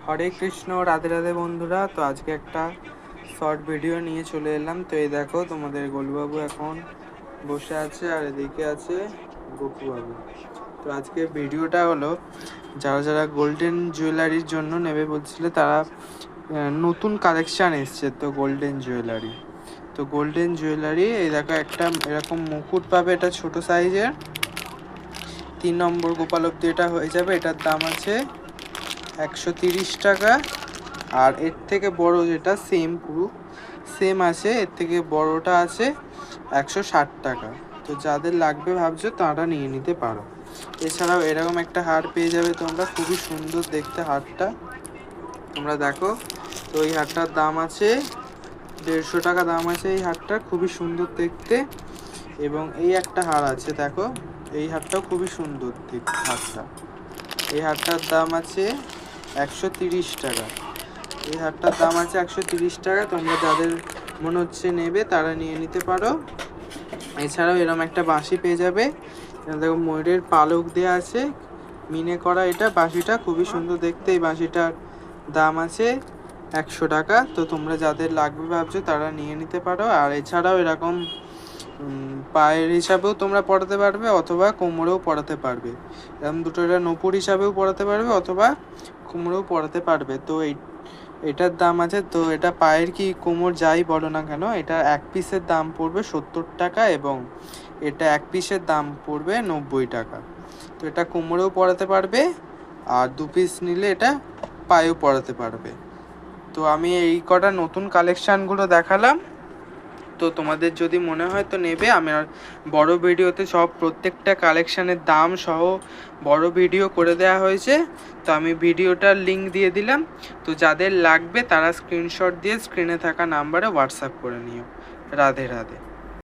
হরে কৃষ্ণ, রাধে রাধে বন্ধুরা। তো আজকে একটা শর্ট ভিডিও নিয়ে চলে এলাম। তো এই দেখো, তোমাদের গোলুবাবু এখন বসে আছে আর এদিকে আছে গোপুবাবু। তো আজকে ভিডিওটা হলো, যারা যারা গোল্ডেন জুয়েলারির জন্য নেবে বলছিল তারা নতুন কালেকশান এসছে। তো গোল্ডেন জুয়েলারি, এই দেখো একটা এরকম মুকুট পাবে, এটা ছোট সাইজের 3 নম্বর গোপাল অব্দি এটা হয়ে যাবে। এটার দাম আছে 130 টাকা। আর এর থেকে বড় যেটা পুরো সেম আছে, এর থেকে বড়টা আছে 160 টাকা। তো যাদের লাগবে ভাবছো তারা নিয়ে নিতে পারো। এছাড়াও এরকম একটা হার পেয়ে যাবে তোমরা, খুবই সুন্দর দেখতে হারটা, তোমরা দেখো। তো এই হারটার দাম আছে 150 টাকা দাম আছে এই হারটার, খুবই সুন্দর দেখতে। এবং এই একটা হার আছে, দেখো এই হারটাও খুবই সুন্দর দেখতে হারটা। এই হারটার দাম আছে 130 টাকা। এই হারটার দাম আছে 130 টাকা। তোমরা যাদের মনে হচ্ছে নেবে তারা নিয়ে নিতে পারো। এছাড়াও এরকম একটা বাঁশি পেয়ে যাবে, দেখো ময়ূরের পালক দেওয়া আছে, মিনে করা। এটা বাঁশিটা খুবই সুন্দর দেখতে। এই বাঁশিটার দাম আছে 100 টাকা। তো তোমরা যাদের লাগবে ভাবছো তারা নিয়ে নিতে পারো। আর এছাড়াও এরকম পায়ের হিসাবেও তোমরা পরাতে পারবে, অথবা কোমরেও পরাতে পারবে। এরকম দুটো, এটা নূপুর হিসাবেও পরাতে পারবে অথবা কোমরেও পরাতে পারবে। তো এটার দাম আছে, তো এটা পায়ের কি কোমর যাই বলো না কেন, এটা এক পিসের দাম পড়বে 70 টাকা এবং এটা এক পিসের দাম পড়বে 90 টাকা। তো এটা কোমরেও পরাতে পারবে আর 2 পিস নিলে এটা পায়েও পরাতে পারবে। তো আমি এই কটা নতুন কালেকশানগুলো দেখালাম। তো তোমাদের যদি মনে হয় তো নেবে। আমার বড় ভিডিওতে সব প্রত্যেকটা কালেকশানের দাম সহ বড় ভিডিও করে দেওয়া হয়েছে। তো আমি ভিডিওটার লিঙ্ক দিয়ে দিলাম। তো যাদের লাগবে তারা স্ক্রিনশট দিয়ে স্ক্রিনে থাকা নাম্বারে হোয়াটসঅ্যাপ করে নিও। রাধে রাধে।